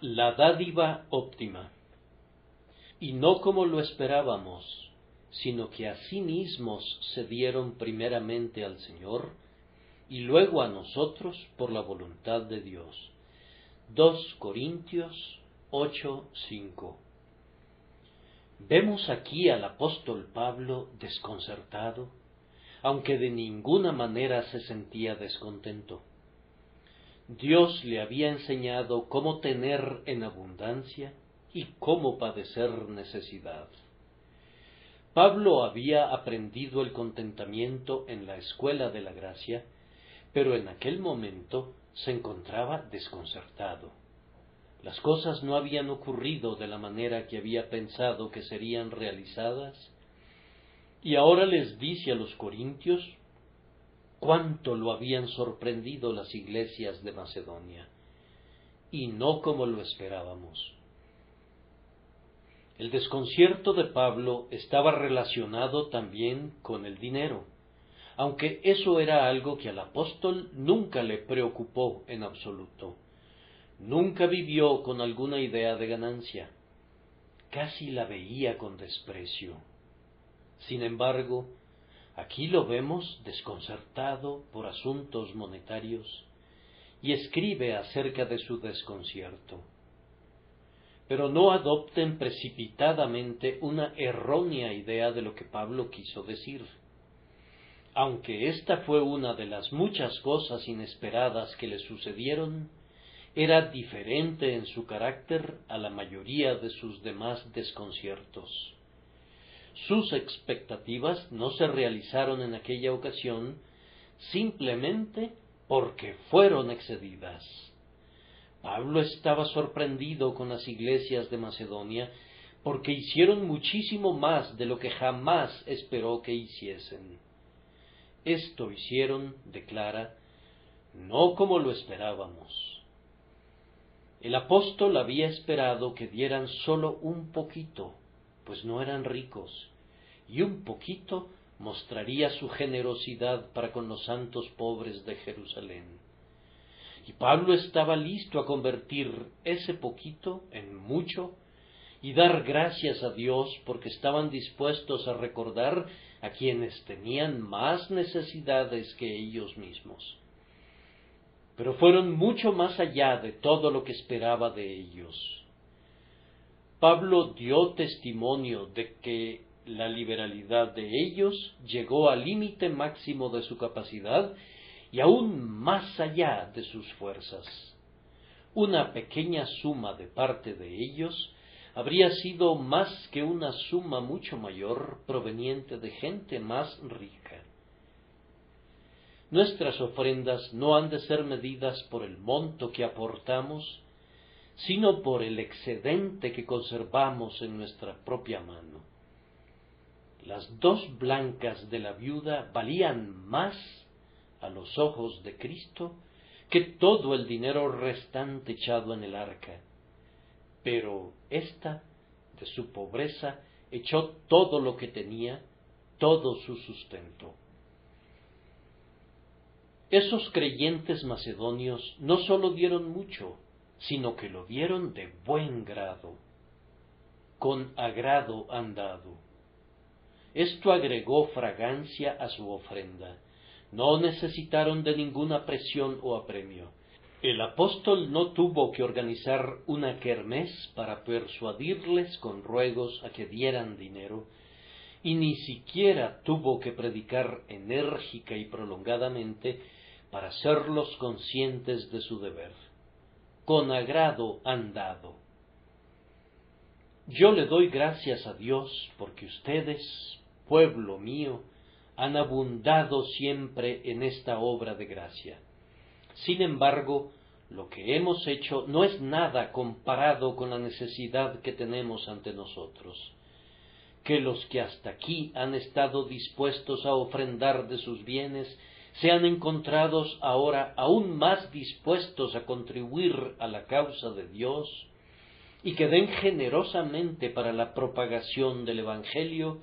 La dádiva óptima. Y no como lo esperábamos, sino que a sí mismos se dieron primeramente al Señor, y luego a nosotros por la voluntad de Dios. 2 Corintios 8:5. Vemos aquí al apóstol Pablo desconcertado, aunque de ninguna manera se sentía descontento. Dios le había enseñado cómo tener en abundancia y cómo padecer necesidad. Pablo había aprendido el contentamiento en la escuela de la gracia, pero en aquel momento se encontraba desconcertado. Las cosas no habían ocurrido de la manera que había pensado que serían realizadas, y ahora les dice a los corintios cuánto lo habían sorprendido las iglesias de Macedonia, y no como lo esperábamos. El desconcierto de Pablo estaba relacionado también con el dinero, aunque eso era algo que al apóstol nunca le preocupó en absoluto. Nunca vivió con alguna idea de ganancia. Casi la veía con desprecio. Sin embargo, aquí lo vemos desconcertado por asuntos monetarios y escribe acerca de su desconcierto. Pero no adopten precipitadamente una errónea idea de lo que Pablo quiso decir. Aunque esta fue una de las muchas cosas inesperadas que le sucedieron, era diferente en su carácter a la mayoría de sus demás desconciertos. Sus expectativas no se realizaron en aquella ocasión simplemente porque fueron excedidas. Pablo estaba sorprendido con las iglesias de Macedonia porque hicieron muchísimo más de lo que jamás esperó que hiciesen. Esto hicieron, declara, no como lo esperábamos. El apóstol había esperado que dieran solo un poquito, pues no eran ricos, y un poquito mostraría su generosidad para con los santos pobres de Jerusalén. Y Pablo estaba listo a convertir ese poquito en mucho y dar gracias a Dios porque estaban dispuestos a recordar a quienes tenían más necesidades que ellos mismos. Pero fueron mucho más allá de todo lo que esperaba de ellos. Pablo dio testimonio de que la liberalidad de ellos llegó al límite máximo de su capacidad y aún más allá de sus fuerzas. Una pequeña suma de parte de ellos habría sido más que una suma mucho mayor proveniente de gente más rica. Nuestras ofrendas no han de ser medidas por el monto que aportamos, sino por el excedente que conservamos en nuestra propia mano. Las 2 blancas de la viuda valían más a los ojos de Cristo que todo el dinero restante echado en el arca, pero ésta, de su pobreza, echó todo lo que tenía, todo su sustento. Esos creyentes macedonios no sólo dieron mucho, sino que lo dieron de buen grado, con agrado han dado. Esto agregó fragancia a su ofrenda. No necesitaron de ninguna presión o apremio. El apóstol no tuvo que organizar una kermés para persuadirles con ruegos a que dieran dinero, y ni siquiera tuvo que predicar enérgica y prolongadamente para hacerlos conscientes de su deber. Con agrado han dado. Yo le doy gracias a Dios porque ustedes, pueblo mío, han abundado siempre en esta obra de gracia. Sin embargo, lo que hemos hecho no es nada comparado con la necesidad que tenemos ante nosotros. Que los que hasta aquí han estado dispuestos a ofrendar de sus bienes sean encontrados ahora aún más dispuestos a contribuir a la causa de Dios y que den generosamente para la propagación del Evangelio,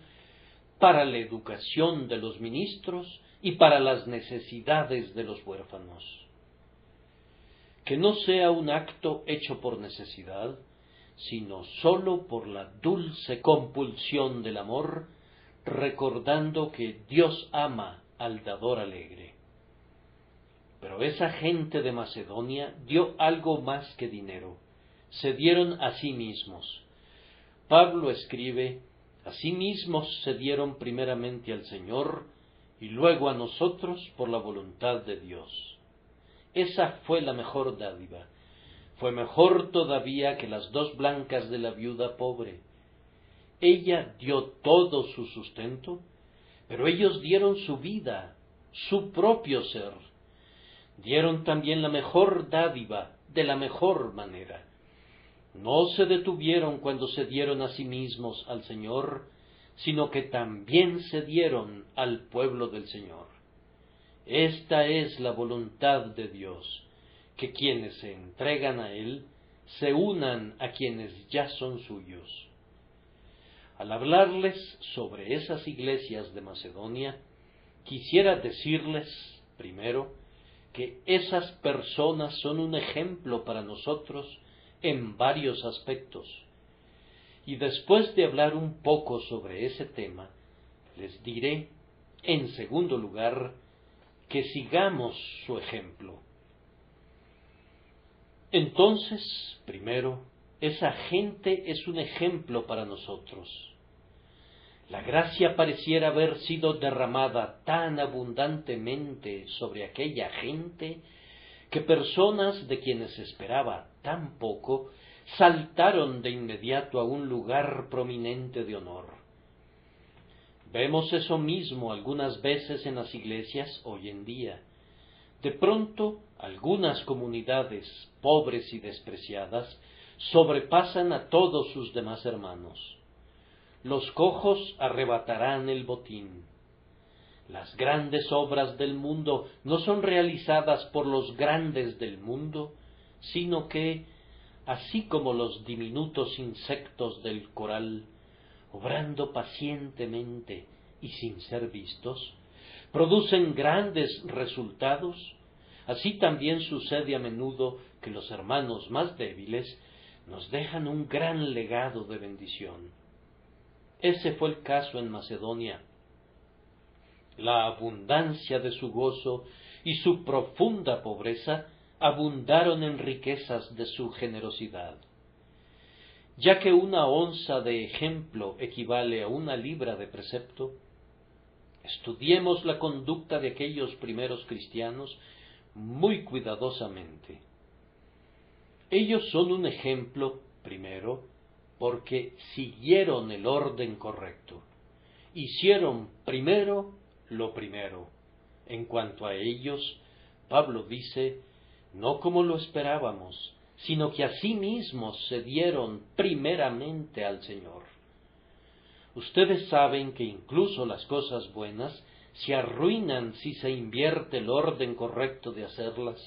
para la educación de los ministros y para las necesidades de los huérfanos. que no sea un acto hecho por necesidad, sino sólo por la dulce compulsión del amor, recordando que Dios ama al dador alegre. Pero esa gente de Macedonia dio algo más que dinero, se dieron a sí mismos. Pablo escribe: a sí mismos se dieron primeramente al Señor y luego a nosotros por la voluntad de Dios. Esa fue la mejor dádiva. Fue mejor todavía que las 2 blancas de la viuda pobre. Ella dio todo su sustento, pero ellos dieron su vida, su propio ser. Dieron también la mejor dádiva, de la mejor manera. No se detuvieron cuando se dieron a sí mismos al Señor, sino que también se dieron al pueblo del Señor. Esta es la voluntad de Dios, que quienes se entregan a Él se unan a quienes ya son suyos. Al hablarles sobre esas iglesias de Macedonia, quisiera decirles, primero, que esas personas son un ejemplo para nosotros en varios aspectos. Y después de hablar un poco sobre ese tema, les diré, en segundo lugar, que sigamos su ejemplo. Entonces, primero, esa gente es un ejemplo para nosotros. La gracia pareciera haber sido derramada tan abundantemente sobre aquella gente que personas de quienes se esperaba tan poco saltaron de inmediato a un lugar prominente de honor. Vemos eso mismo algunas veces en las iglesias hoy en día. De pronto, algunas comunidades pobres y despreciadas sobrepasan a todos sus demás hermanos. Los cojos arrebatarán el botín. Las grandes obras del mundo no son realizadas por los grandes del mundo, sino que, así como los diminutos insectos del coral, obrando pacientemente y sin ser vistos, producen grandes resultados, así también sucede a menudo que los hermanos más débiles nos dejan un gran legado de bendición. Ese fue el caso en Macedonia. La abundancia de su gozo y su profunda pobreza abundaron en riquezas de su generosidad. Ya que una onza de ejemplo equivale a 1 libra de precepto, estudiemos la conducta de aquellos primeros cristianos muy cuidadosamente. Ellos son un ejemplo, primero, porque siguieron el orden correcto. Hicieron primero lo primero. En cuanto a ellos, Pablo dice, no como lo esperábamos, sino que a sí mismos se dieron primeramente al Señor. Ustedes saben que incluso las cosas buenas se arruinan si se invierte el orden correcto de hacerlas.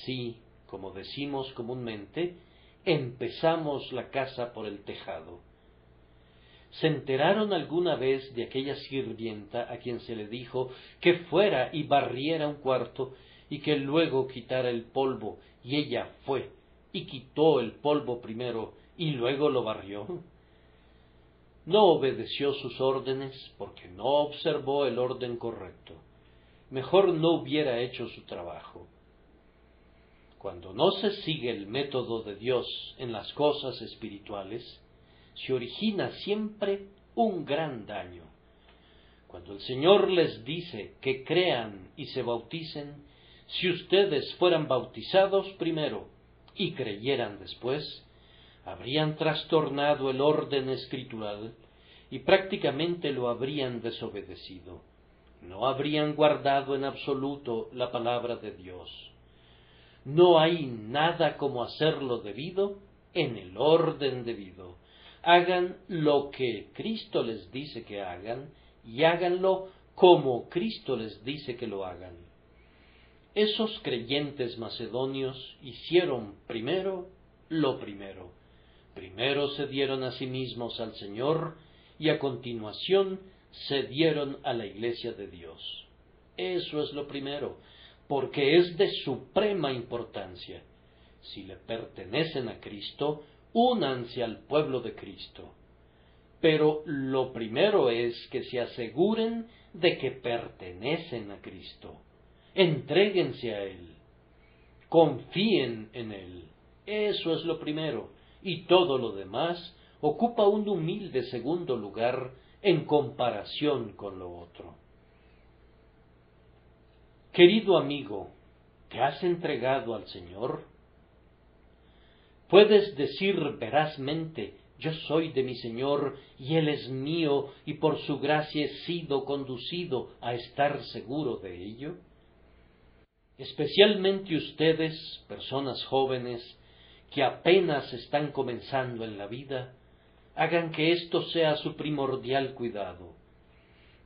Si, como decimos comúnmente, empezamos la casa por el tejado. ¿Se enteraron alguna vez de aquella sirvienta a quien se le dijo que fuera y barriera un cuarto y que luego quitara el polvo, y ella fue y quitó el polvo primero y luego lo barrió? No obedeció sus órdenes porque no observó el orden correcto. Mejor no hubiera hecho su trabajo. Cuando no se sigue el método de Dios en las cosas espirituales, se origina siempre un gran daño. Cuando el Señor les dice que crean y se bauticen, si ustedes fueran bautizados primero y creyeran después, habrían trastornado el orden escritural y prácticamente lo habrían desobedecido. No habrían guardado en absoluto la palabra de Dios. No hay nada como hacerlo debido en el orden debido. Hagan lo que Cristo les dice que hagan y háganlo como Cristo les dice que lo hagan. Esos creyentes macedonios hicieron primero lo primero. Primero se dieron a sí mismos al Señor y a continuación se dieron a la iglesia de Dios. Eso es lo primero, porque es de suprema importancia. Si le pertenecen a Cristo, únanse al pueblo de Cristo. Pero lo primero es que se aseguren de que pertenecen a Cristo. Entréguense a Él. Confíen en Él. Eso es lo primero. Y todo lo demás ocupa un humilde segundo lugar en comparación con lo otro. Querido amigo, ¿te has entregado al Señor? Puedes decir verazmente: yo soy de mi Señor y Él es mío, y por su gracia he sido conducido a estar seguro de ello. Especialmente ustedes, personas jóvenes, que apenas están comenzando en la vida, hagan que esto sea su primordial cuidado.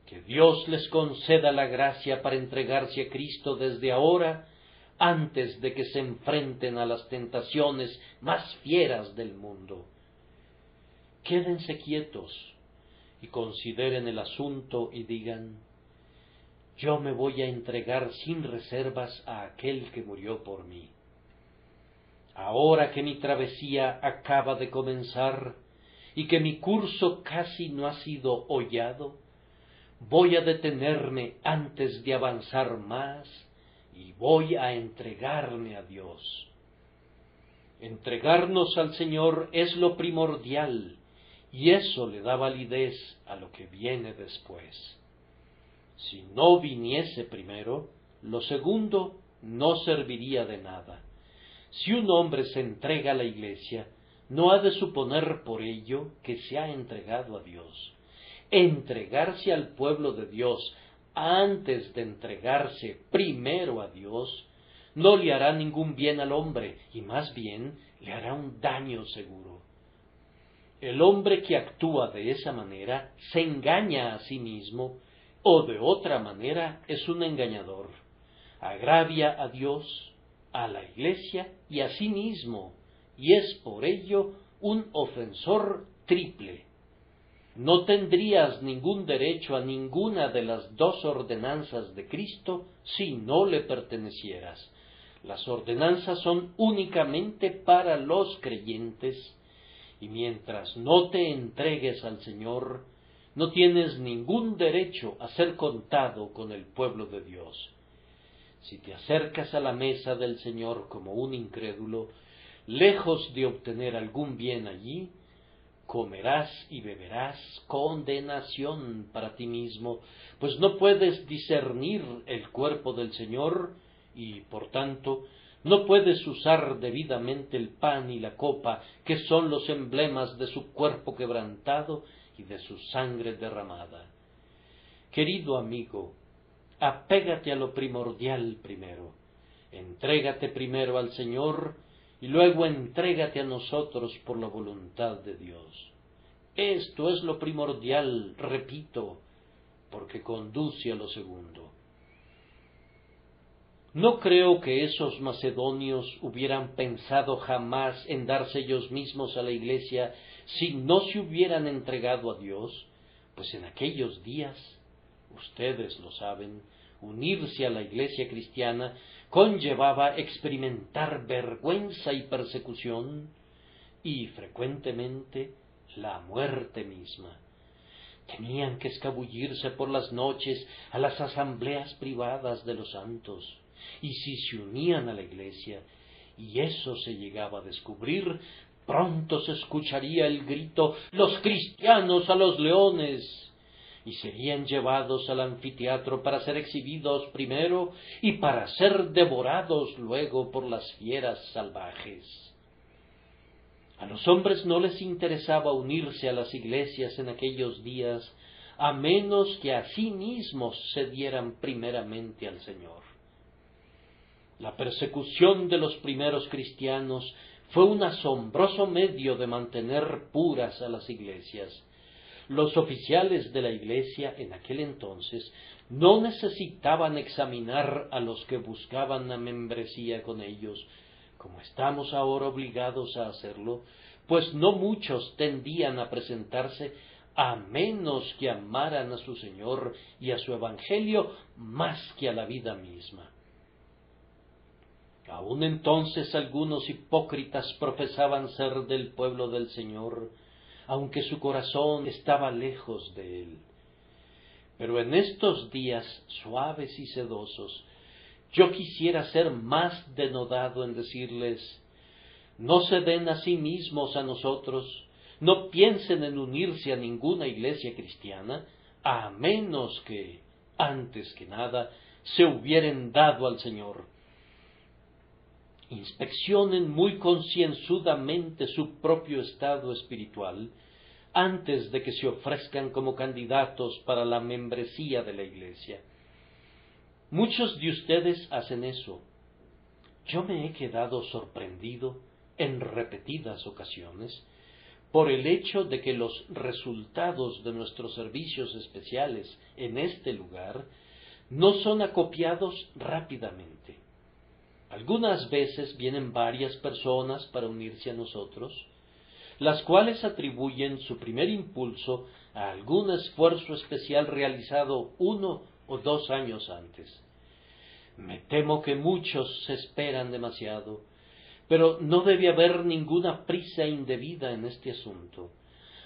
Que Dios les conceda la gracia para entregarse a Cristo desde ahora, antes de que se enfrenten a las tentaciones más fieras del mundo. Quédense quietos y consideren el asunto y digan: yo me voy a entregar sin reservas a aquel que murió por mí. Ahora que mi travesía acaba de comenzar y que mi curso casi no ha sido hollado, voy a detenerme antes de avanzar más y voy a entregarme a Dios. Entregarnos al Señor es lo primordial, y eso le da validez a lo que viene después. Si no viniese primero, lo segundo no serviría de nada. Si un hombre se entrega a la Iglesia, no ha de suponer por ello que se ha entregado a Dios. Entregarse al pueblo de Dios antes de entregarse primero a Dios no le hará ningún bien al hombre, y más bien le hará un daño seguro. El hombre que actúa de esa manera se engaña a sí mismo, o de otra manera es un engañador. Agravia a Dios, a la Iglesia y a sí mismo, y es por ello un ofensor triple. No tendrías ningún derecho a ninguna de las dos ordenanzas de Cristo si no le pertenecieras. Las ordenanzas son únicamente para los creyentes, y mientras no te entregues al Señor, no tienes ningún derecho a ser contado con el pueblo de Dios. Si te acercas a la mesa del Señor como un incrédulo, lejos de obtener algún bien allí, comerás y beberás condenación para ti mismo, pues no puedes discernir el cuerpo del Señor y, por tanto, no puedes usar debidamente el pan y la copa, que son los emblemas de su cuerpo quebrantado y de su sangre derramada. Querido amigo, apégate a lo primordial primero. Entrégate primero al Señor y luego entrégate a nosotros por la voluntad de Dios. Esto es lo primordial, repito, porque conduce a lo segundo. No creo que esos macedonios hubieran pensado jamás en darse ellos mismos a la Iglesia si no se hubieran entregado a Dios, pues en aquellos días, ustedes lo saben, unirse a la Iglesia cristiana conllevaba experimentar vergüenza y persecución, y frecuentemente la muerte misma. Tenían que escabullirse por las noches a las asambleas privadas de los santos, y si se unían a la Iglesia, y eso se llegaba a descubrir, pronto se escucharía el grito: ¡los cristianos a los leones!, y serían llevados al anfiteatro para ser exhibidos primero y para ser devorados luego por las fieras salvajes. A los hombres no les interesaba unirse a las iglesias en aquellos días, a menos que a sí mismos se dieran primeramente al Señor. La persecución de los primeros cristianos fue un asombroso medio de mantener puras a las iglesias. Los oficiales de la Iglesia en aquel entonces no necesitaban examinar a los que buscaban la membresía con ellos, como estamos ahora obligados a hacerlo, pues no muchos tendían a presentarse a menos que amaran a su Señor y a su Evangelio más que a la vida misma. Aun entonces algunos hipócritas profesaban ser del pueblo del Señor, aunque su corazón estaba lejos de él. Pero en estos días suaves y sedosos, yo quisiera ser más denodado en decirles: no se den a sí mismos a nosotros, no piensen en unirse a ninguna iglesia cristiana, a menos que, antes que nada, se hubieren dado al Señor. Inspeccionen muy concienzudamente su propio estado espiritual antes de que se ofrezcan como candidatos para la membresía de la iglesia. Muchos de ustedes hacen eso. Yo me he quedado sorprendido en repetidas ocasiones por el hecho de que los resultados de nuestros servicios especiales en este lugar no son acopiados rápidamente. Algunas veces vienen varias personas para unirse a nosotros, las cuales atribuyen su primer impulso a algún esfuerzo especial realizado 1 o 2 años antes. Me temo que muchos se esperan demasiado, pero no debe haber ninguna prisa indebida en este asunto.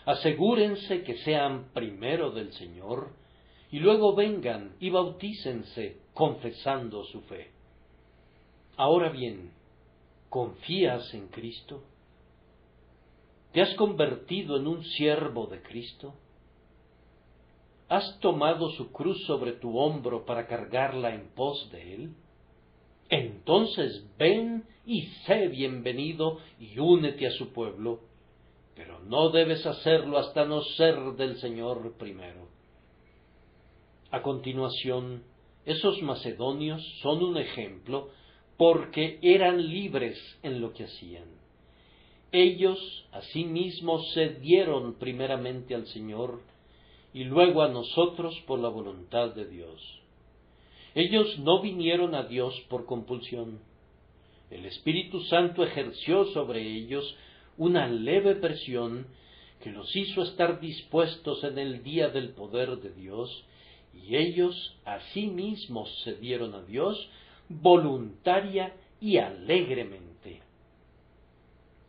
Asegúrense que sean primero del Señor, y luego vengan y bautícense confesando su fe. Ahora bien, ¿confías en Cristo? ¿Te has convertido en un siervo de Cristo? ¿Has tomado su cruz sobre tu hombro para cargarla en pos de Él? Entonces ven y sé bienvenido y únete a su pueblo, pero no debes hacerlo hasta no ser del Señor primero. A continuación, esos macedonios son un ejemplo porque eran libres en lo que hacían. Ellos asimismo se dieron primeramente al Señor y luego a nosotros por la voluntad de Dios. Ellos no vinieron a Dios por compulsión. El Espíritu Santo ejerció sobre ellos una leve presión que los hizo estar dispuestos en el día del poder de Dios, y ellos asimismo se dieron a Dios voluntaria y alegremente.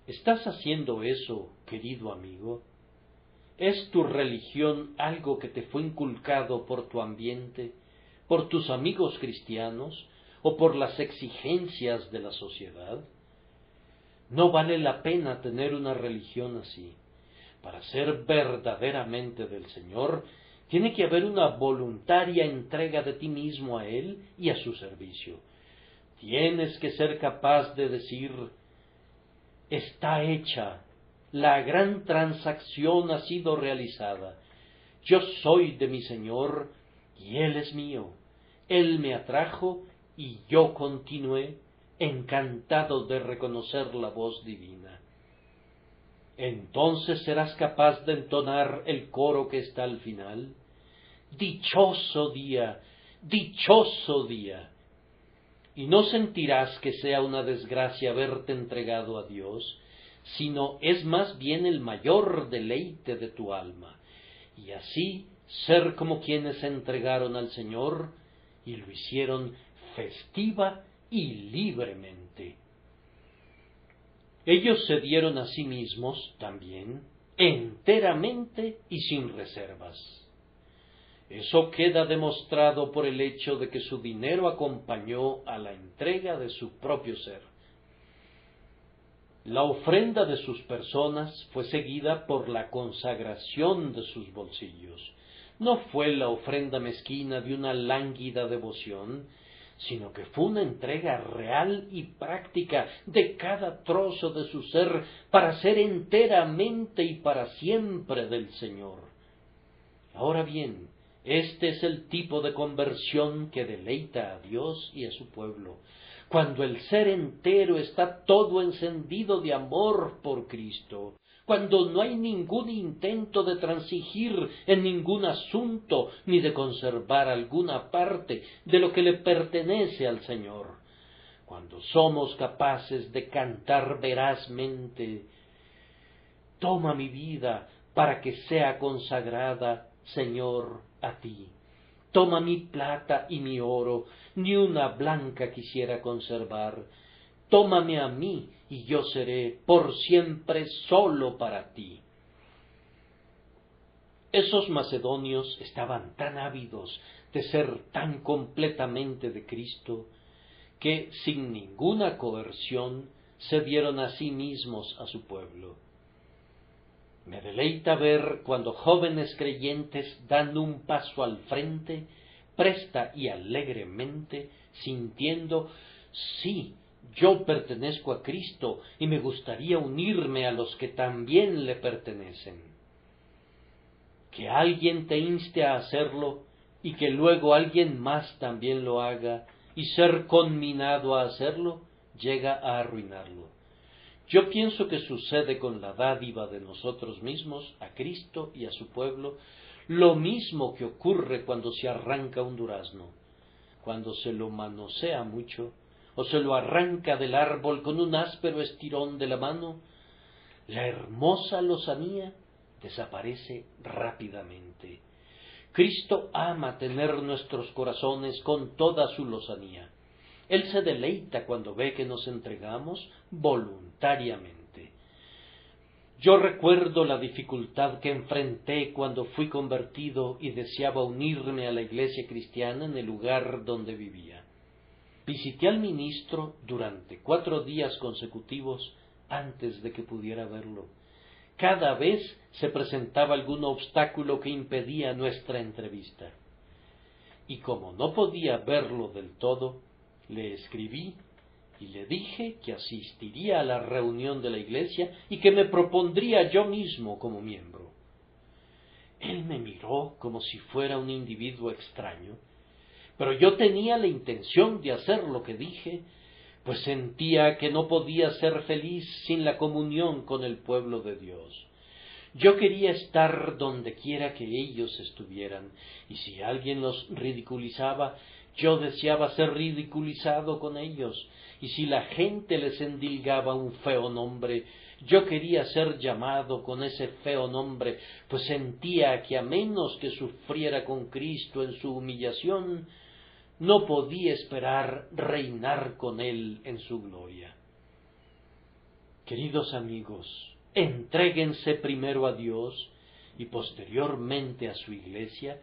¿Estás haciendo eso, querido amigo? ¿Es tu religión algo que te fue inculcado por tu ambiente, por tus amigos cristianos o por las exigencias de la sociedad? No vale la pena tener una religión así. Para ser verdaderamente del Señor, tiene que haber una voluntaria entrega de ti mismo a Él y a su servicio. Tienes que ser capaz de decir: está hecha, la gran transacción ha sido realizada, yo soy de mi Señor y Él es mío, Él me atrajo y yo continué, encantado de reconocer la voz divina. Entonces serás capaz de entonar el coro que está al final: dichoso día, dichoso día. Y no sentirás que sea una desgracia haberte entregado a Dios, sino es más bien el mayor deleite de tu alma, y así ser como quienes se entregaron al Señor y lo hicieron festiva y libremente. Ellos se dieron a sí mismos también enteramente y sin reservas. Eso queda demostrado por el hecho de que su dinero acompañó a la entrega de su propio ser. La ofrenda de sus personas fue seguida por la consagración de sus bolsillos. No fue la ofrenda mezquina de una lánguida devoción, sino que fue una entrega real y práctica de cada trozo de su ser para ser enteramente y para siempre del Señor. Ahora bien, este es el tipo de conversión que deleita a Dios y a su pueblo, cuando el ser entero está todo encendido de amor por Cristo, cuando no hay ningún intento de transigir en ningún asunto ni de conservar alguna parte de lo que le pertenece al Señor, cuando somos capaces de cantar verazmente: toma mi vida para que sea consagrada, Señor, a ti. Toma mi plata y mi oro, ni una blanca quisiera conservar. tómame a mí, y yo seré por siempre solo para ti. Esos macedonios estaban tan ávidos de ser tan completamente de Cristo, que sin ninguna coerción se dieron a sí mismos a su pueblo. Me deleita ver cuando jóvenes creyentes dan un paso al frente, presta y alegremente, sintiendo, sí, yo pertenezco a Cristo y me gustaría unirme a los que también le pertenecen. Que alguien te inste a hacerlo y que luego alguien más también lo haga y ser conminado a hacerlo, llega a arruinarlo. Yo pienso que sucede con la dádiva de nosotros mismos, a Cristo y a su pueblo, lo mismo que ocurre cuando se arranca un durazno. Cuando se lo manosea mucho, o se lo arranca del árbol con un áspero estirón de la mano, la hermosa lozanía desaparece rápidamente. Cristo ama tener nuestros corazones con toda su lozanía. Él se deleita cuando ve que nos entregamos voluntariamente. Yo recuerdo la dificultad que enfrenté cuando fui convertido y deseaba unirme a la iglesia cristiana en el lugar donde vivía. Visité al ministro durante 4 días consecutivos antes de que pudiera verlo. Cada vez se presentaba algún obstáculo que impedía nuestra entrevista. Y como no podía verlo del todo, le escribí y le dije que asistiría a la reunión de la iglesia y que me propondría yo mismo como miembro. Él me miró como si fuera un individuo extraño, pero yo tenía la intención de hacer lo que dije, pues sentía que no podía ser feliz sin la comunión con el pueblo de Dios. Yo quería estar donde quiera que ellos estuvieran, y si alguien los ridiculizaba, yo deseaba ser ridiculizado con ellos, y si la gente les endilgaba un feo nombre, yo quería ser llamado con ese feo nombre, pues sentía que a menos que sufriera con Cristo en su humillación, no podía esperar reinar con Él en su gloria. Queridos amigos, entréguense primero a Dios y posteriormente a su iglesia,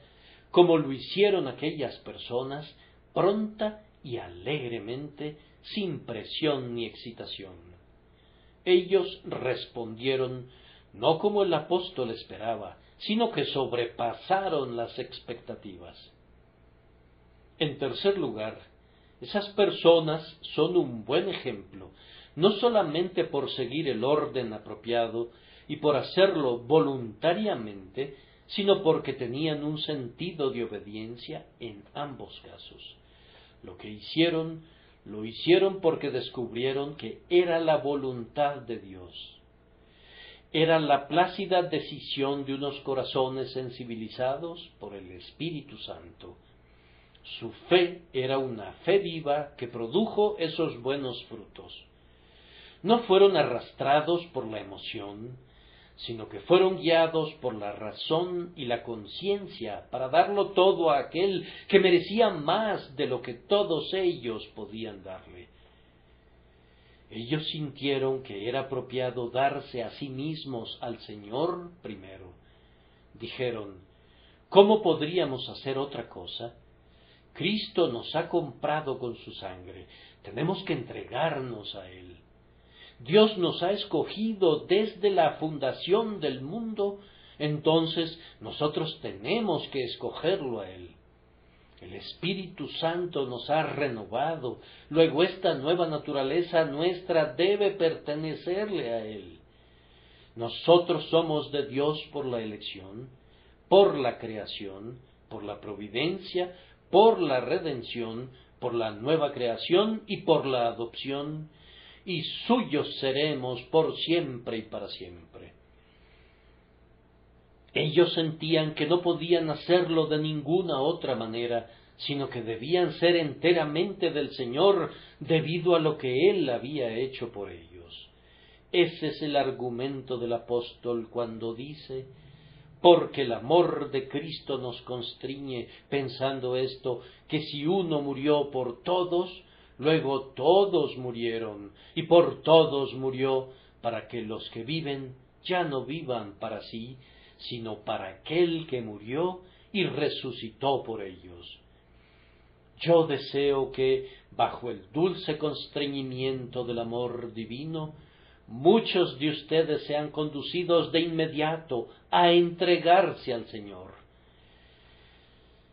como lo hicieron aquellas personas, pronta y alegremente, sin presión ni excitación. Ellos respondieron no como el apóstol esperaba, sino que sobrepasaron las expectativas. En tercer lugar, esas personas son un buen ejemplo, no solamente por seguir el orden apropiado y por hacerlo voluntariamente, sino porque tenían un sentido de obediencia en ambos casos. Lo que hicieron, lo hicieron porque descubrieron que era la voluntad de Dios. Era la plácida decisión de unos corazones sensibilizados por el Espíritu Santo. Su fe era una fe viva que produjo esos buenos frutos. No fueron arrastrados por la emoción, sino que fueron guiados por la razón y la conciencia para darlo todo a aquel que merecía más de lo que todos ellos podían darle. Ellos sintieron que era apropiado darse a sí mismos al Señor primero. Dijeron, ¿cómo podríamos hacer otra cosa? Cristo nos ha comprado con su sangre, tenemos que entregarnos a Él. Dios nos ha escogido desde la fundación del mundo, entonces nosotros tenemos que escogerlo a Él. El Espíritu Santo nos ha renovado, luego esta nueva naturaleza nuestra debe pertenecerle a Él. Nosotros somos de Dios por la elección, por la creación, por la providencia, por la redención, por la nueva creación y por la adopción, y suyos seremos por siempre y para siempre. Ellos sentían que no podían hacerlo de ninguna otra manera, sino que debían ser enteramente del Señor debido a lo que Él había hecho por ellos. Ese es el argumento del apóstol cuando dice, porque el amor de Cristo nos constriñe, pensando esto, que si uno murió por todos, Luego todos murieron, y por todos murió, para que los que viven ya no vivan para sí, sino para aquel que murió y resucitó por ellos. Yo deseo que, bajo el dulce constreñimiento del amor divino, muchos de ustedes sean conducidos de inmediato a entregarse al Señor.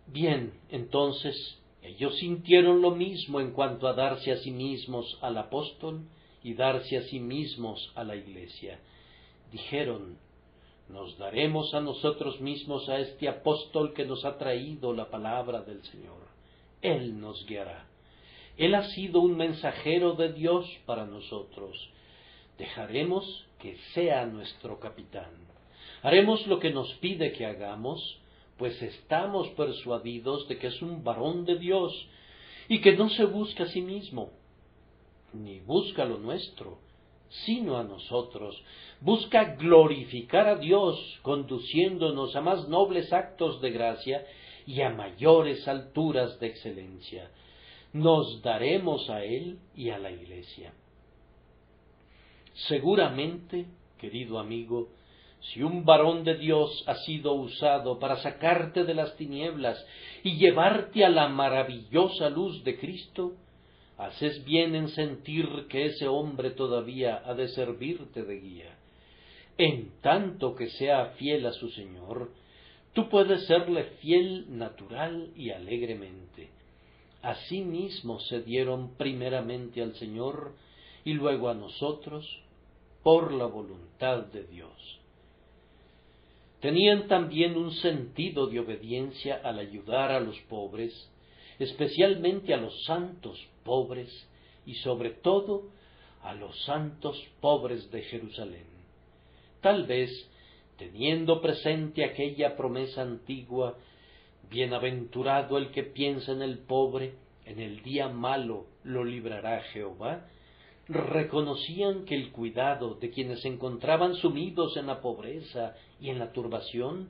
Bien, entonces, ellos sintieron lo mismo en cuanto a darse a sí mismos al apóstol y darse a sí mismos a la iglesia. Dijeron: nos daremos a nosotros mismos a este apóstol que nos ha traído la palabra del Señor. Él nos guiará. Él ha sido un mensajero de Dios para nosotros. Dejaremos que sea nuestro capitán. Haremos lo que nos pide que hagamos, pues estamos persuadidos de que es un varón de Dios y que no se busca a sí mismo, ni busca lo nuestro, sino a nosotros. Busca glorificar a Dios, conduciéndonos a más nobles actos de gracia y a mayores alturas de excelencia. Nos daremos a Él y a la Iglesia. Seguramente, querido amigo, si un varón de Dios ha sido usado para sacarte de las tinieblas y llevarte a la maravillosa luz de Cristo, haces bien en sentir que ese hombre todavía ha de servirte de guía. En tanto que sea fiel a su Señor, tú puedes serle fiel natural y alegremente. Asimismo se dieron primeramente al Señor y luego a nosotros por la voluntad de Dios. Tenían también un sentido de obediencia al ayudar a los pobres, especialmente a los santos pobres y sobre todo a los santos pobres de Jerusalén. Tal vez, teniendo presente aquella promesa antigua: bienaventurado el que piensa en el pobre, en el día malo lo librará Jehová, reconocían que el cuidado de quienes se encontraban sumidos en la pobreza y en la turbación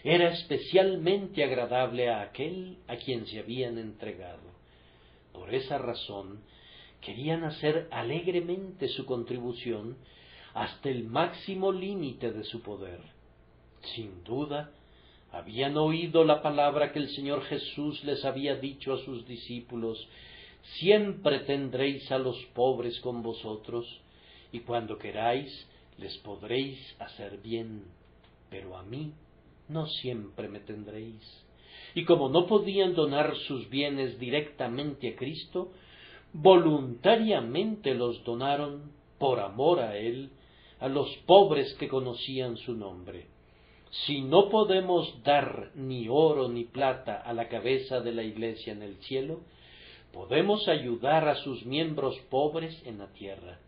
era especialmente agradable a aquel a quien se habían entregado. Por esa razón, querían hacer alegremente su contribución hasta el máximo límite de su poder. Sin duda, habían oído la palabra que el Señor Jesús les había dicho a sus discípulos: siempre tendréis a los pobres con vosotros, y cuando queráis les podréis hacer bien, pero a mí no siempre me tendréis. Y como no podían donar sus bienes directamente a Cristo, voluntariamente los donaron por amor a Él, a los pobres que conocían su nombre. Si no podemos dar ni oro ni plata a la cabeza de la Iglesia en el cielo, podemos ayudar a sus miembros pobres en la tierra.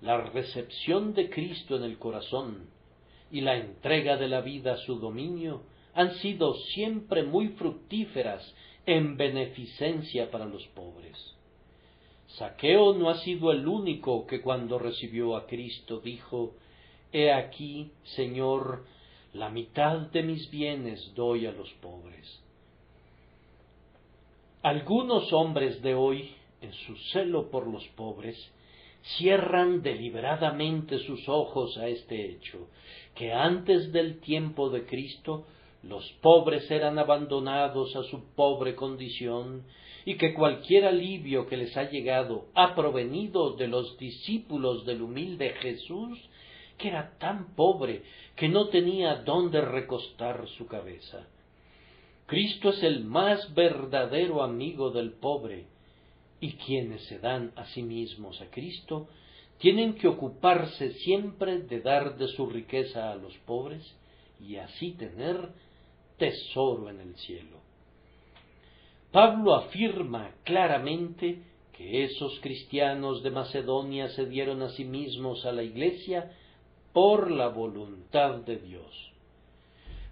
La recepción de Cristo en el corazón y la entrega de la vida a su dominio han sido siempre muy fructíferas en beneficencia para los pobres. Zaqueo no ha sido el único que cuando recibió a Cristo dijo: he aquí, Señor, la mitad de mis bienes doy a los pobres. Algunos hombres de hoy, en su celo por los pobres, cierran deliberadamente sus ojos a este hecho, que antes del tiempo de Cristo los pobres eran abandonados a su pobre condición, y que cualquier alivio que les ha llegado ha provenido de los discípulos del humilde Jesús, que era tan pobre que no tenía dónde recostar su cabeza. Cristo es el más verdadero amigo del pobre, y quienes se dan a sí mismos a Cristo tienen que ocuparse siempre de dar de su riqueza a los pobres y así tener tesoro en el cielo. Pablo afirma claramente que esos cristianos de Macedonia se dieron a sí mismos a la Iglesia por la voluntad de Dios.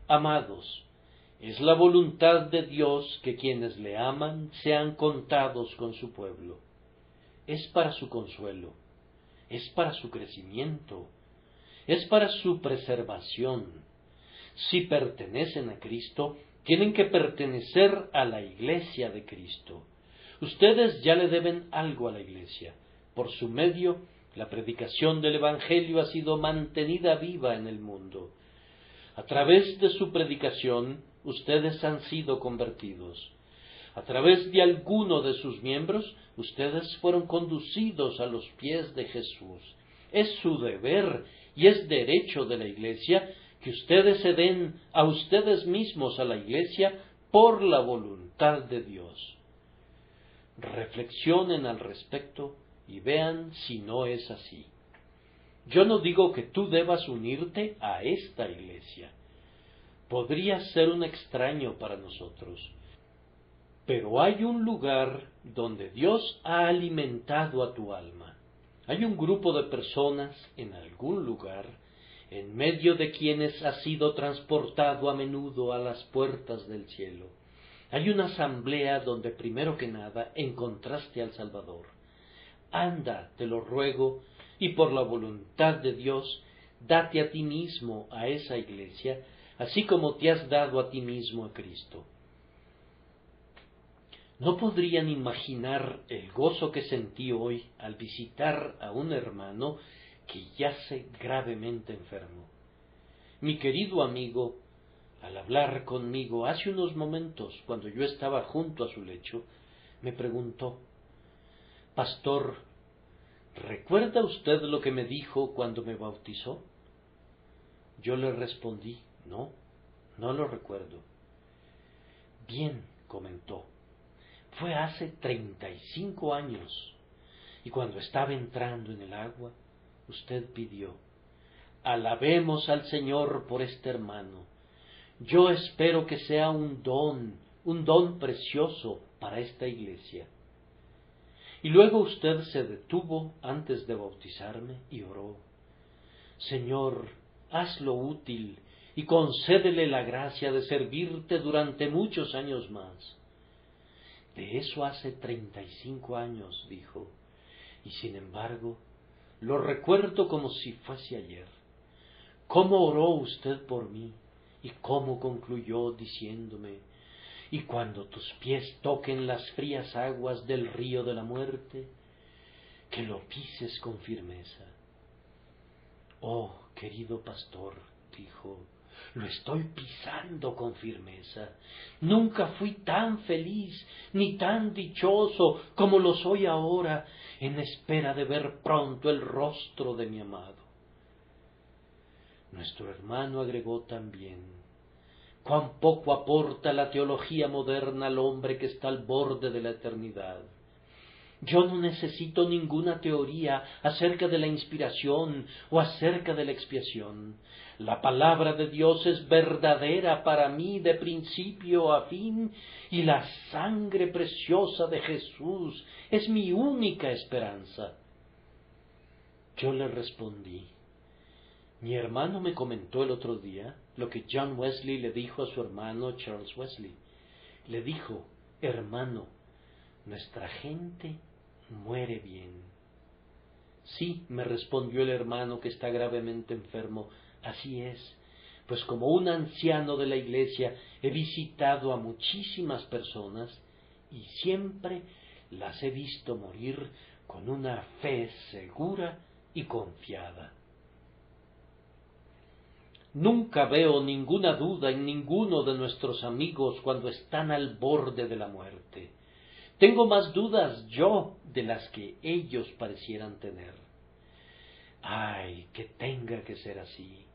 Amados, es la voluntad de Dios que quienes le aman sean contados con su pueblo. Es para su consuelo, es para su crecimiento, es para su preservación. Si pertenecen a Cristo, tienen que pertenecer a la Iglesia de Cristo. Ustedes ya le deben algo a la Iglesia. Por su medio, la predicación del Evangelio ha sido mantenida viva en el mundo. A través de su predicación, ustedes han sido convertidos. A través de alguno de sus miembros, ustedes fueron conducidos a los pies de Jesús. Es su deber y es derecho de la Iglesia que ustedes se den a ustedes mismos a la Iglesia por la voluntad de Dios. Reflexionen al respecto y vean si no es así. Yo no digo que tú debas unirte a esta Iglesia. Podría ser un extraño para nosotros. Pero hay un lugar donde Dios ha alimentado a tu alma. Hay un grupo de personas en algún lugar, en medio de quienes has sido transportado a menudo a las puertas del cielo. Hay una asamblea donde primero que nada encontraste al Salvador. Anda, te lo ruego, y por la voluntad de Dios, date a ti mismo a esa iglesia, así como te has dado a ti mismo a Cristo. No podrían imaginar el gozo que sentí hoy al visitar a un hermano que yace gravemente enfermo. Mi querido amigo, al hablar conmigo hace unos momentos, cuando yo estaba junto a su lecho, me preguntó: Pastor, ¿recuerda usted lo que me dijo cuando me bautizó? Yo le respondí: no lo recuerdo. Bien, comentó, fue hace 35 años, y cuando estaba entrando en el agua, usted pidió: alabemos al Señor por este hermano. Yo espero que sea un don precioso para esta iglesia. Y luego usted se detuvo antes de bautizarme y oró: Señor, hazlo útil y concédele la gracia de servirte durante muchos años más. De eso hace 35 años, dijo, y sin embargo, lo recuerdo como si fuese ayer. ¿Cómo oró usted por mí? ¿Y cómo concluyó diciéndome: y cuando tus pies toquen las frías aguas del río de la muerte, que lo pises con firmeza? Oh, querido pastor, dijo, lo estoy pisando con firmeza. Nunca fui tan feliz ni tan dichoso como lo soy ahora, en espera de ver pronto el rostro de mi amado. Nuestro hermano agregó también: cuán poco aporta la teología moderna al hombre que está al borde de la eternidad. Yo no necesito ninguna teoría acerca de la inspiración o acerca de la expiación. La palabra de Dios es verdadera para mí de principio a fin, y la sangre preciosa de Jesús es mi única esperanza. Yo le respondí: mi hermano me comentó el otro día lo que John Wesley le dijo a su hermano Charles Wesley. Le dijo: hermano, nuestra gente muere bien. Sí, me respondió el hermano que está gravemente enfermo, así es, pues como un anciano de la iglesia he visitado a muchísimas personas y siempre las he visto morir con una fe segura y confiada. Nunca veo ninguna duda en ninguno de nuestros amigos cuando están al borde de la muerte. Tengo más dudas yo de las que ellos parecieran tener. Ay, que tenga que ser así,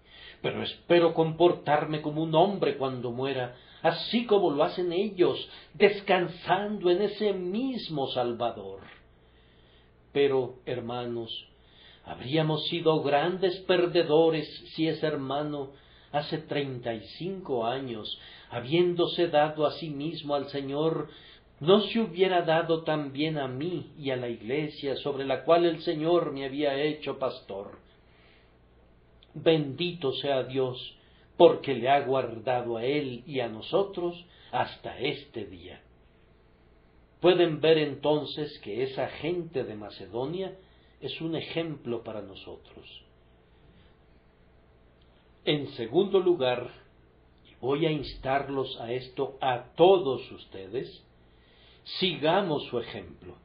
pero espero comportarme como un hombre cuando muera, así como lo hacen ellos, descansando en ese mismo Salvador. Pero, hermanos, habríamos sido grandes perdedores si ese hermano, hace 35 años, habiéndose dado a sí mismo al Señor, no se hubiera dado también a mí y a la iglesia sobre la cual el Señor me había hecho pastor. Bendito sea Dios, porque le ha guardado a él y a nosotros hasta este día. Pueden ver entonces que esa gente de Macedonia es un ejemplo para nosotros. En segundo lugar, y voy a instarlos a esto a todos ustedes, Sigamos su ejemplo.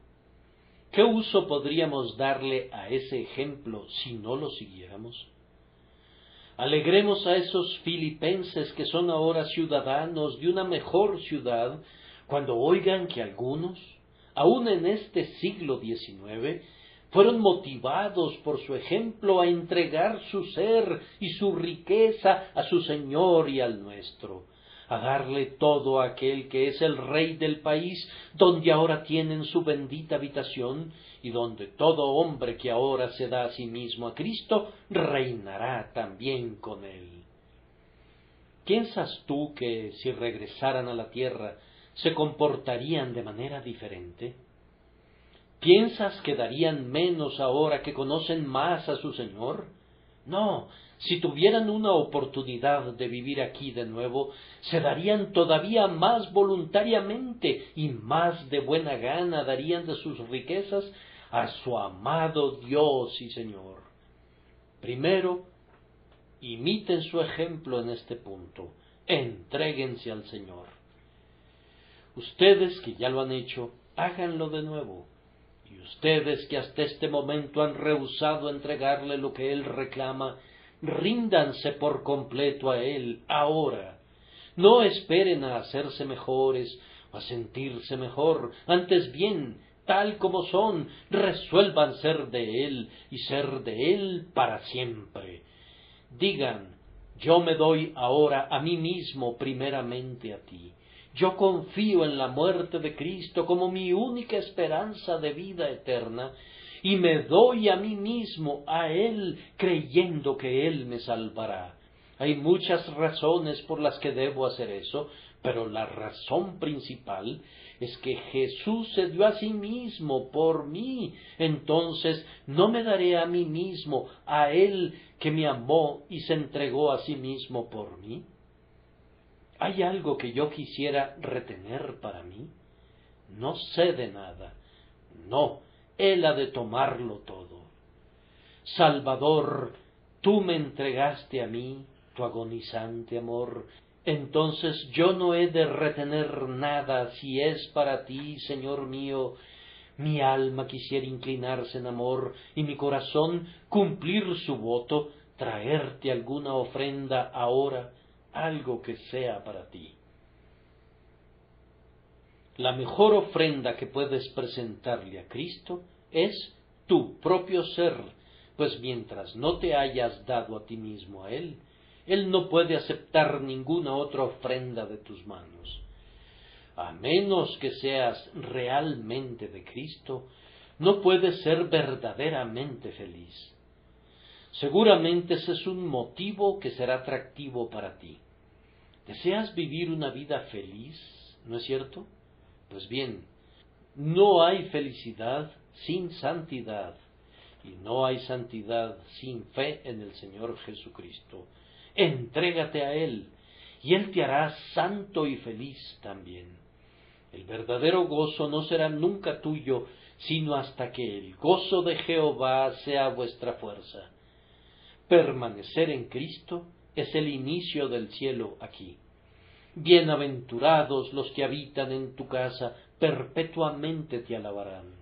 ¿Qué uso podríamos darle a ese ejemplo si no lo siguiéramos? Alegremos a esos filipenses que son ahora ciudadanos de una mejor ciudad cuando oigan que algunos, aun en este siglo XIX, fueron motivados por su ejemplo a entregar su ser y su riqueza a su Señor y al nuestro, a darle todo a aquel que es el Rey del país, donde ahora tienen su bendita habitación, y donde todo hombre que ahora se da a sí mismo a Cristo, reinará también con él. ¿Piensas tú que si regresaran a la tierra, se comportarían de manera diferente? ¿Piensas que darían menos ahora que conocen más a su Señor? No, si tuvieran una oportunidad de vivir aquí de nuevo, se darían todavía más voluntariamente y más de buena gana darían de sus riquezas a su amado Dios y Señor. Primero, imiten su ejemplo en este punto, entréguense al Señor. Ustedes que ya lo han hecho, háganlo de nuevo. Y ustedes que hasta este momento han rehusado entregarle lo que Él reclama, ríndanse por completo a Él ahora. No esperen a hacerse mejores o a sentirse mejor, antes bien, tal como son, resuelvan ser de Él y ser de Él para siempre. Digan, yo me doy ahora a mí mismo primeramente a ti. Yo confío en la muerte de Cristo como mi única esperanza de vida eterna, y me doy a mí mismo a Él creyendo que Él me salvará. Hay muchas razones por las que debo hacer eso, pero la razón principal es que Jesús se dio a sí mismo por mí. Entonces no me daré a mí mismo, a Él que me amó y se entregó a sí mismo por mí. ¿Hay algo que yo quisiera retener para mí? No sé de nada. No, Él ha de tomarlo todo. Salvador, tú me entregaste a mí tu agonizante amor. Entonces yo no he de retener nada si es para ti, Señor mío. Mi alma quisiera inclinarse en amor y mi corazón cumplir su voto, traerte alguna ofrenda ahora, algo que sea para ti. La mejor ofrenda que puedes presentarle a Cristo es tu propio ser, pues mientras no te hayas dado a ti mismo a Él, Él no puede aceptar ninguna otra ofrenda de tus manos. A menos que seas realmente de Cristo, no puedes ser verdaderamente feliz. Seguramente ese es un motivo que será atractivo para ti. ¿Deseas vivir una vida feliz, no es cierto? Pues bien, no hay felicidad sin santidad, y no hay santidad sin fe en el Señor Jesucristo. Entrégate a Él, y Él te hará santo y feliz también. El verdadero gozo no será nunca tuyo, sino hasta que el gozo de Jehová sea vuestra fuerza. Permanecer en Cristo es el inicio del cielo aquí. Bienaventurados los que habitan en tu casa, perpetuamente te alabarán.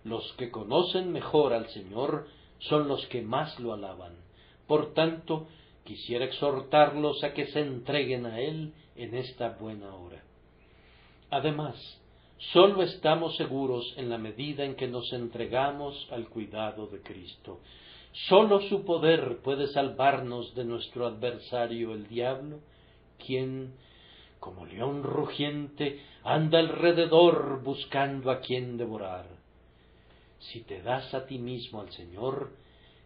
Los que conocen mejor al Señor son los que más lo alaban. Por tanto, quisiera exhortarlos a que se entreguen a Él en esta buena hora. Además, sólo estamos seguros en la medida en que nos entregamos al cuidado de Cristo. Sólo su poder puede salvarnos de nuestro adversario el diablo, quien, como león rugiente, anda alrededor buscando a quien devorar. Si te das a ti mismo al Señor,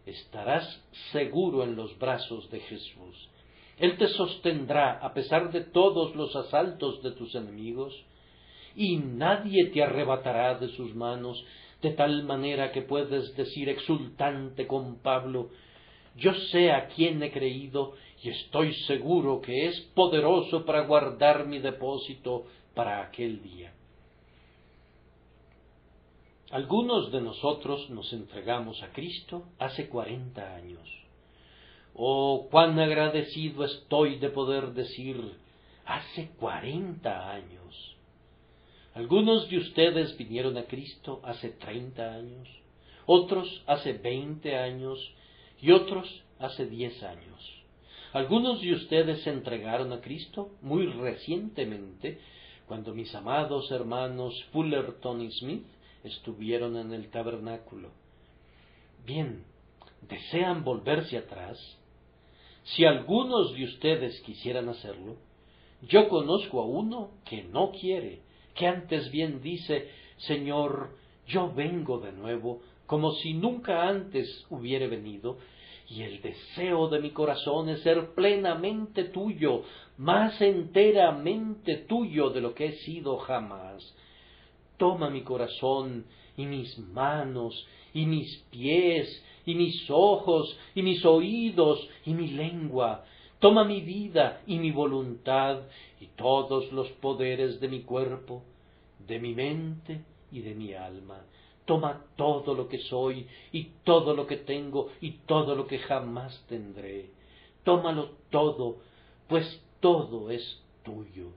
estarás seguro en los brazos de Jesús. Él te sostendrá a pesar de todos los asaltos de tus enemigos, y nadie te arrebatará de sus manos, de tal manera que puedes decir exultante con Pablo: yo sé a quién he creído y estoy seguro que es poderoso para guardar mi depósito para aquel día. Algunos de nosotros nos entregamos a Cristo hace 40 años. Oh, cuán agradecido estoy de poder decir, hace 40 años. Algunos de ustedes vinieron a Cristo hace 30 años, otros hace 20 años y otros hace 10 años. Algunos de ustedes se entregaron a Cristo muy recientemente, cuando mis amados hermanos Fullerton y Smith estuvieron en el tabernáculo. Bien, ¿desean volverse atrás? Si algunos de ustedes quisieran hacerlo, yo conozco a uno que no quiere, que antes bien dice: Señor, yo vengo de nuevo, como si nunca antes hubiere venido, y el deseo de mi corazón es ser plenamente tuyo, más enteramente tuyo de lo que he sido jamás. Toma mi corazón, y mis manos, y mis pies, y mis ojos, y mis oídos, y mi lengua. Toma mi vida y mi voluntad, y todos los poderes de mi cuerpo, de mi mente y de mi alma. Toma todo lo que soy, y todo lo que tengo, y todo lo que jamás tendré. Tómalo todo, pues todo es tuyo.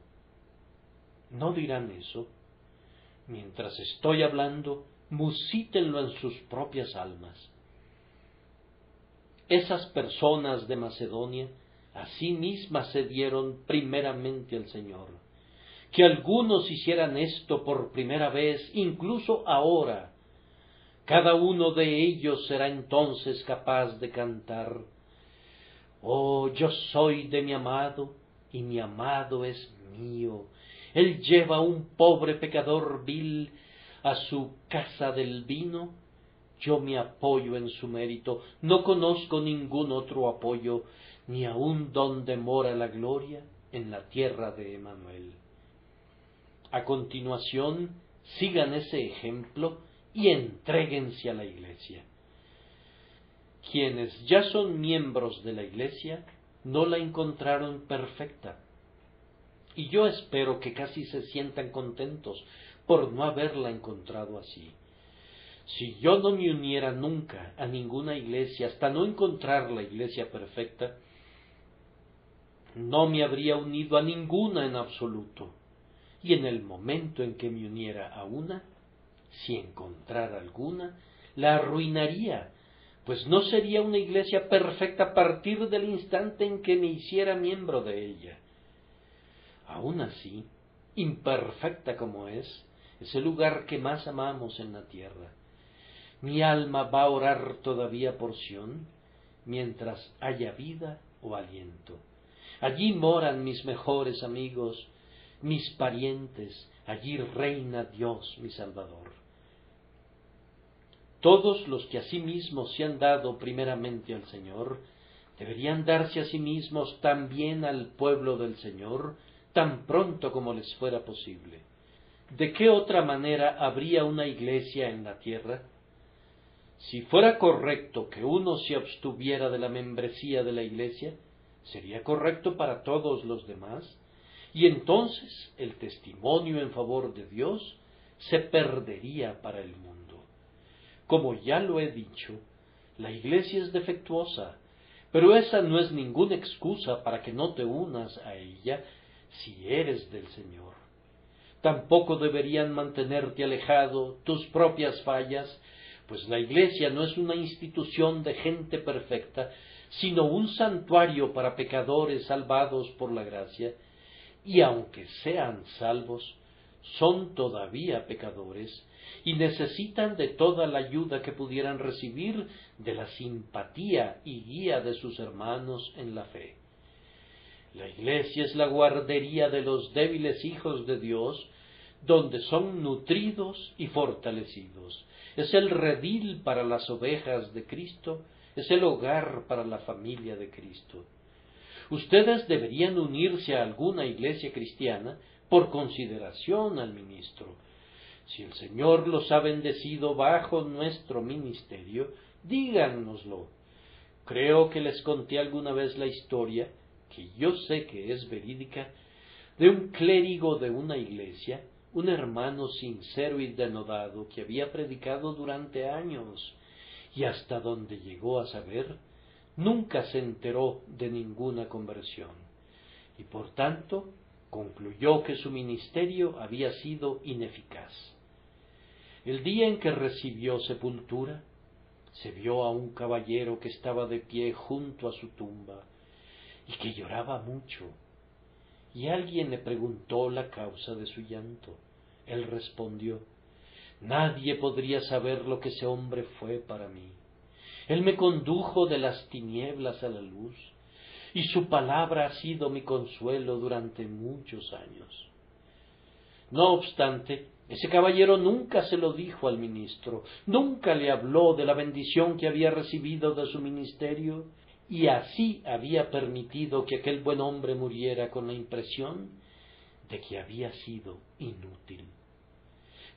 ¿No dirán eso? Mientras estoy hablando, musítenlo en sus propias almas. Esas personas de Macedonia a sí mismas se dieron primeramente al Señor. Que algunos hicieran esto por primera vez, incluso ahora, cada uno de ellos será entonces capaz de cantar: Oh, yo soy de mi amado, y mi amado es mío. Él lleva a un pobre pecador vil a su casa del vino. Yo me apoyo en su mérito, no conozco ningún otro apoyo, ni aun donde mora la gloria, en la tierra de Emanuel. A continuación, sigan ese ejemplo y entréguense a la Iglesia. Quienes ya son miembros de la Iglesia no la encontraron perfecta, y yo espero que casi se sientan contentos por no haberla encontrado así. Si yo no me uniera nunca a ninguna iglesia hasta no encontrar la iglesia perfecta, no me habría unido a ninguna en absoluto, y en el momento en que me uniera a una, si encontrara alguna, la arruinaría, pues no sería una iglesia perfecta a partir del instante en que me hiciera miembro de ella. Aun así, imperfecta como es el lugar que más amamos en la tierra. Mi alma va a orar todavía por Sión, mientras haya vida o aliento. Allí moran mis mejores amigos, mis parientes, allí reina Dios mi Salvador. Todos los que a sí mismos se han dado primeramente al Señor, deberían darse a sí mismos también al pueblo del Señor, tan pronto como les fuera posible. ¿De qué otra manera habría una iglesia en la tierra? Si fuera correcto que uno se abstuviera de la membresía de la iglesia, sería correcto para todos los demás, y entonces el testimonio en favor de Dios se perdería para el mundo. Como ya lo he dicho, la iglesia es defectuosa, pero esa no es ninguna excusa para que no te unas a ella si eres del Señor. Tampoco deberían mantenerte alejado tus propias fallas, pues la iglesia no es una institución de gente perfecta, sino un santuario para pecadores salvados por la gracia, y aunque sean salvos, son todavía pecadores y necesitan de toda la ayuda que pudieran recibir de la simpatía y guía de sus hermanos en la fe. La iglesia es la guardería de los débiles hijos de Dios, donde son nutridos y fortalecidos. Es el redil para las ovejas de Cristo, es el hogar para la familia de Cristo. Ustedes deberían unirse a alguna iglesia cristiana por consideración al ministro. Si el Señor los ha bendecido bajo nuestro ministerio, díganoslo. Creo que les conté alguna vez la historia, que yo sé que es verídica, de un clérigo de una iglesia, un hermano sincero y denodado que había predicado durante años, y hasta donde llegó a saber, nunca se enteró de ninguna conversión, y por tanto Concluyó que su ministerio había sido ineficaz. El día en que recibió sepultura, se vio a un caballero que estaba de pie junto a su tumba y que lloraba mucho, y alguien le preguntó la causa de su llanto. Él respondió: «Nadie podría saber lo que ese hombre fue para mí. Él me condujo de las tinieblas a la luz, y su palabra ha sido mi consuelo durante muchos años». No obstante, ese caballero nunca se lo dijo al ministro, nunca le habló de la bendición que había recibido de su ministerio, y así había permitido que aquel buen hombre muriera con la impresión de que había sido inútil.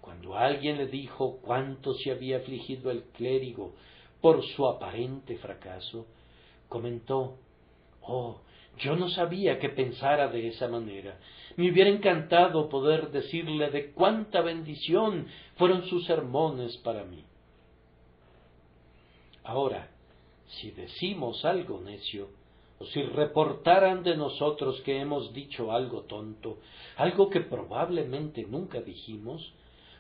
Cuando alguien le dijo cuánto se había afligido el clérigo por su aparente fracaso, comentó: «Oh, yo no sabía que pensara de esa manera. Me hubiera encantado poder decirle de cuánta bendición fueron sus sermones para mí». Ahora, si decimos algo necio, o si reportaran de nosotros que hemos dicho algo tonto, algo que probablemente nunca dijimos,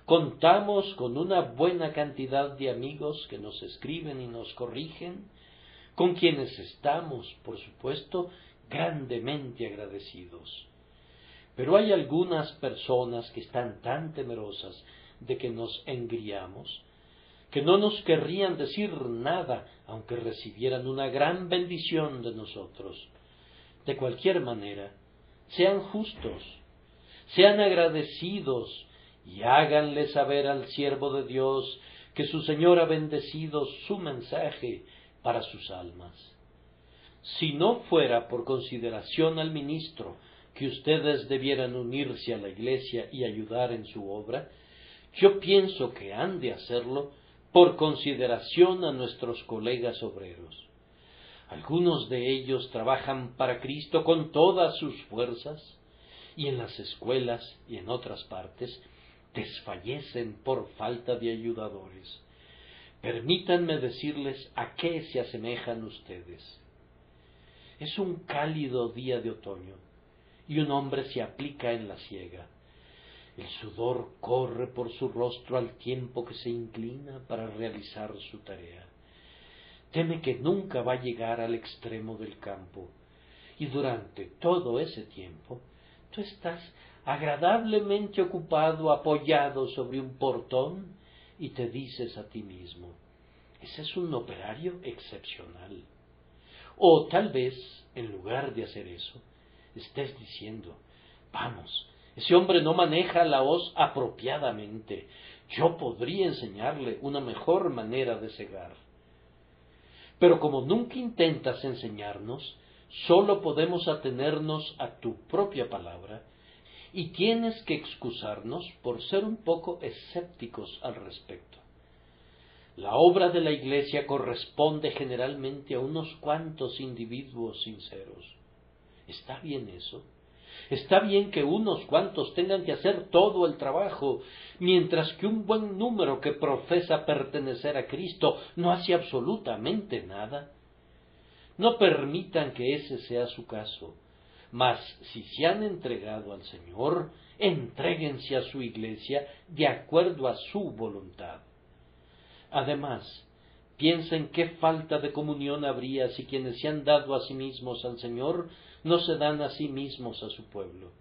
contamos con una buena cantidad de amigos que nos escriben y nos corrigen, con quienes estamos, por supuesto, grandemente agradecidos. Pero hay algunas personas que están tan temerosas de que nos engriamos, que no nos querrían decir nada, aunque recibieran una gran bendición de nosotros. De cualquier manera, sean justos, sean agradecidos, y háganle saber al siervo de Dios que su Señor ha bendecido su mensaje para sus almas. Si no fuera por consideración al ministro que ustedes debieran unirse a la Iglesia y ayudar en su obra, yo pienso que han de hacerlo por consideración a nuestros colegas obreros. Algunos de ellos trabajan para Cristo con todas sus fuerzas, y en las escuelas y en otras partes desfallecen por falta de ayudadores. Permítanme decirles a qué se asemejan ustedes. Es un cálido día de otoño, y un hombre se aplica en la siega. El sudor corre por su rostro al tiempo que se inclina para realizar su tarea. Teme que nunca va a llegar al extremo del campo, y durante todo ese tiempo tú estás agradablemente ocupado, apoyado sobre un portón, y te dices a ti mismo: «Ese es un operario excepcional». O tal vez, en lugar de hacer eso, estés diciendo: «Vamos, ese hombre no maneja la hoz apropiadamente. Yo podría enseñarle una mejor manera de segar». Pero como nunca intentas enseñarnos, sólo podemos atenernos a tu propia palabra, y tienes que excusarnos por ser un poco escépticos al respecto. La obra de la Iglesia corresponde generalmente a unos cuantos individuos sinceros. ¿Está bien eso? Está bien que unos cuantos tengan que hacer todo el trabajo, mientras que un buen número que profesa pertenecer a Cristo no hace absolutamente nada. No permitan que ese sea su caso, mas si se han entregado al Señor, entréguense a su Iglesia de acuerdo a su voluntad. Además, piensen qué falta de comunión habría si quienes se han dado a sí mismos al Señor no se dan a sí mismos a su pueblo.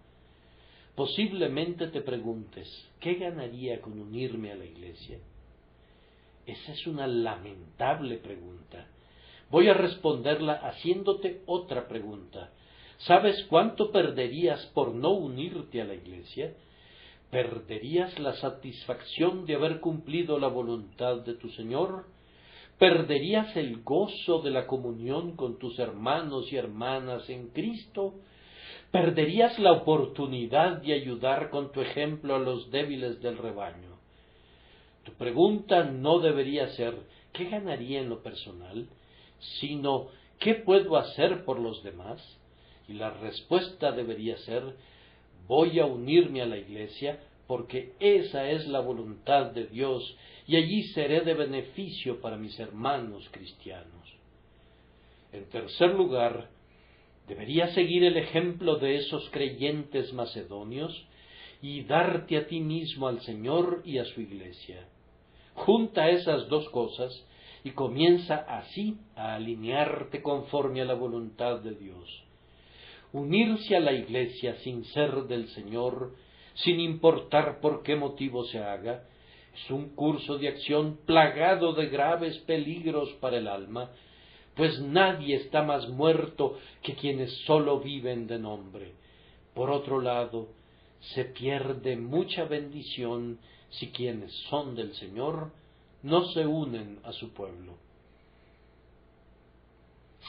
Posiblemente te preguntes: ¿qué ganaría con unirme a la Iglesia? Esa es una lamentable pregunta. Voy a responderla haciéndote otra pregunta. ¿Sabes cuánto perderías por no unirte a la Iglesia? ¿Perderías la satisfacción de haber cumplido la voluntad de tu Señor? ¿Perderías el gozo de la comunión con tus hermanos y hermanas en Cristo? ¿Perderías la oportunidad de ayudar con tu ejemplo a los débiles del rebaño? Tu pregunta no debería ser ¿qué ganaría en lo personal?, sino ¿qué puedo hacer por los demás? Y la respuesta debería ser: voy a unirme a la Iglesia porque esa es la voluntad de Dios, y allí seré de beneficio para mis hermanos cristianos. En tercer lugar, Debería seguir el ejemplo de esos creyentes macedonios y darte a ti mismo al Señor y a su Iglesia. Junta esas dos cosas y comienza así a alinearte conforme a la voluntad de Dios. Unirse a la Iglesia sin ser del Señor, sin importar por qué motivo se haga, es un curso de acción plagado de graves peligros para el alma, pues nadie está más muerto que quienes sólo viven de nombre. Por otro lado, se pierde mucha bendición si quienes son del Señor no se unen a su pueblo.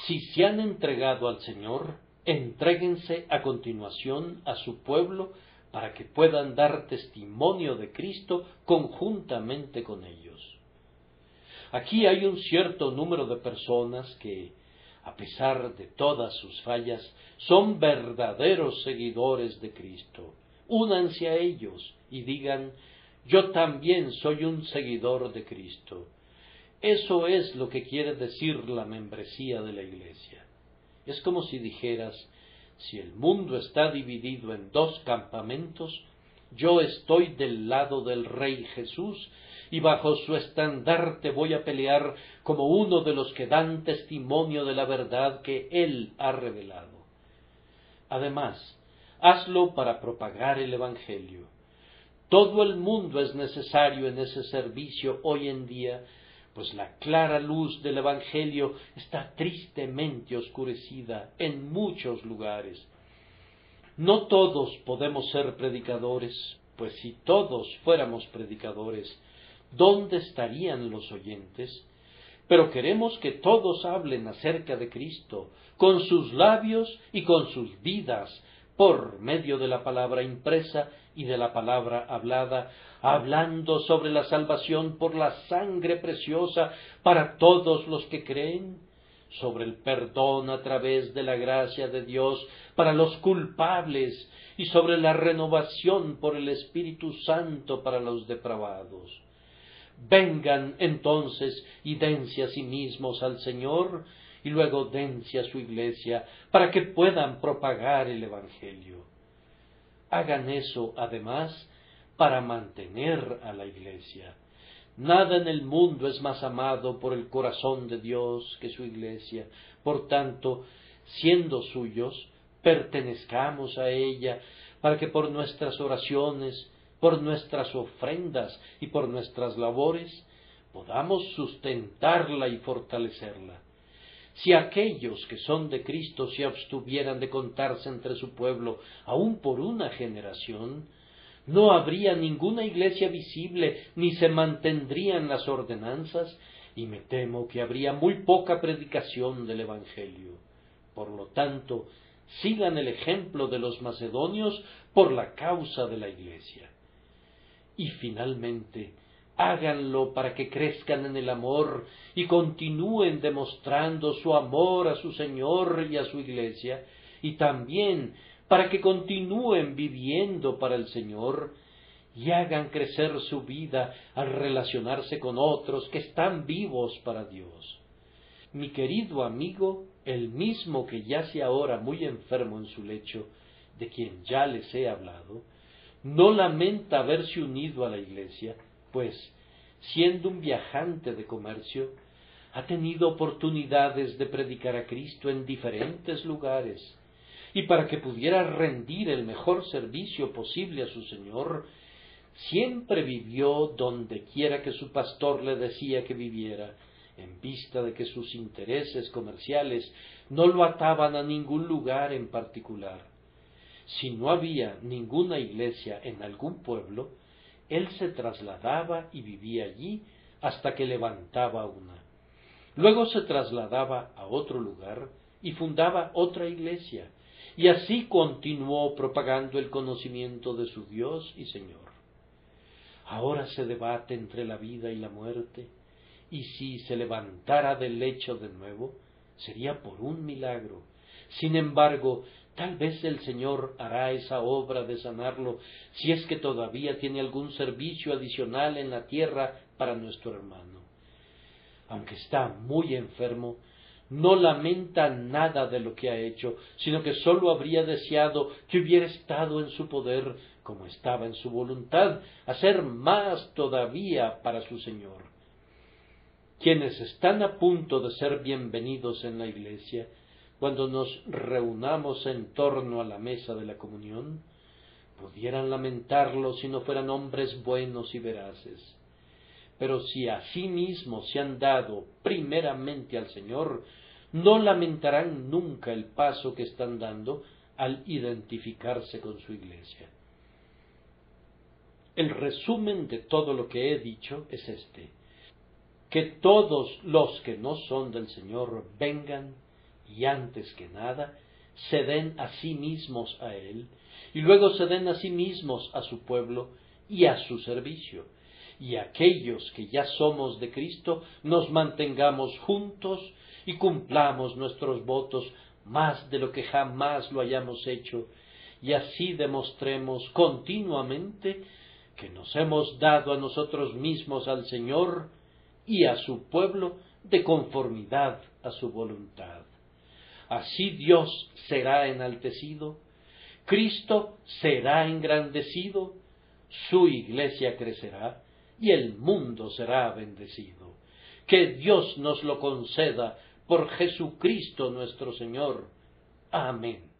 Si se han entregado al Señor, entréguense a continuación a su pueblo para que puedan dar testimonio de Cristo conjuntamente con ellos. Aquí hay un cierto número de personas que, a pesar de todas sus fallas, son verdaderos seguidores de Cristo. Únanse a ellos y digan: yo también soy un seguidor de Cristo. Eso es lo que quiere decir la membresía de la Iglesia. Es como si dijeras: si el mundo está dividido en dos campamentos, yo estoy del lado del Rey Jesús y bajo su estandarte voy a pelear como uno de los que dan testimonio de la verdad que Él ha revelado. Además, hazlo para propagar el Evangelio. Todo el mundo es necesario en ese servicio hoy en día, pues la clara luz del Evangelio está tristemente oscurecida en muchos lugares. No todos podemos ser predicadores, pues si todos fuéramos predicadores, ¿dónde estarían los oyentes? Pero queremos que todos hablen acerca de Cristo, con sus labios y con sus vidas, por medio de la palabra impresa y de la palabra hablada, hablando sobre la salvación por la sangre preciosa para todos los que creen, sobre el perdón a través de la gracia de Dios para los culpables y sobre la renovación por el Espíritu Santo para los depravados. Vengan entonces y dense a sí mismos al Señor y luego dense a su Iglesia para que puedan propagar el Evangelio. Hagan eso, además, para mantener a la Iglesia. Nada en el mundo es más amado por el corazón de Dios que su Iglesia. Por tanto, siendo suyos, pertenezcamos a ella para que por nuestras oraciones, por nuestras ofrendas y por nuestras labores podamos sustentarla y fortalecerla. Si aquellos que son de Cristo se abstuvieran de contarse entre su pueblo aun por una generación, no habría ninguna iglesia visible ni se mantendrían las ordenanzas, y me temo que habría muy poca predicación del Evangelio. Por lo tanto, sigan el ejemplo de los macedonios por la causa de la Iglesia. Y finalmente, háganlo para que crezcan en el amor y continúen demostrando su amor a su Señor y a su Iglesia, y también para que continúen viviendo para el Señor y hagan crecer su vida al relacionarse con otros que están vivos para Dios. Mi querido amigo, el mismo que yace ahora muy enfermo en su lecho, de quien ya les he hablado, no lamenta haberse unido a la Iglesia, pues, siendo un viajante de comercio, ha tenido oportunidades de predicar a Cristo en diferentes lugares, y para que pudiera rendir el mejor servicio posible a su Señor, siempre vivió donde quiera que su pastor le decía que viviera, en vista de que sus intereses comerciales no lo ataban a ningún lugar en particular. Si no había ninguna iglesia en algún pueblo, él se trasladaba y vivía allí hasta que levantaba una. Luego se trasladaba a otro lugar y fundaba otra iglesia, y así continuó propagando el conocimiento de su Dios y Señor. Ahora se debate entre la vida y la muerte, y si se levantara del lecho de nuevo, sería por un milagro. Sin embargo, tal vez el Señor hará esa obra de sanarlo, si es que todavía tiene algún servicio adicional en la tierra para nuestro hermano. Aunque está muy enfermo, no lamenta nada de lo que ha hecho, sino que sólo habría deseado que hubiera estado en su poder, como estaba en su voluntad, hacer más todavía para su Señor. Quienes están a punto de ser bienvenidos en la Iglesia, cuando nos reunamos en torno a la mesa de la comunión, pudieran lamentarlo si no fueran hombres buenos y veraces. Pero si a sí mismos se han dado primeramente al Señor, no lamentarán nunca el paso que están dando al identificarse con su Iglesia. El resumen de todo lo que he dicho es este: que todos los que no son del Señor vengan y antes que nada se den a sí mismos a Él, y luego se den a sí mismos a su pueblo y a su servicio, y aquellos que ya somos de Cristo nos mantengamos juntos y cumplamos nuestros votos más de lo que jamás lo hayamos hecho, y así demostremos continuamente que nos hemos dado a nosotros mismos al Señor y a su pueblo de conformidad a su voluntad. Así Dios será enaltecido, Cristo será engrandecido, su Iglesia crecerá y el mundo será bendecido. Que Dios nos lo conceda por Jesucristo nuestro Señor. Amén.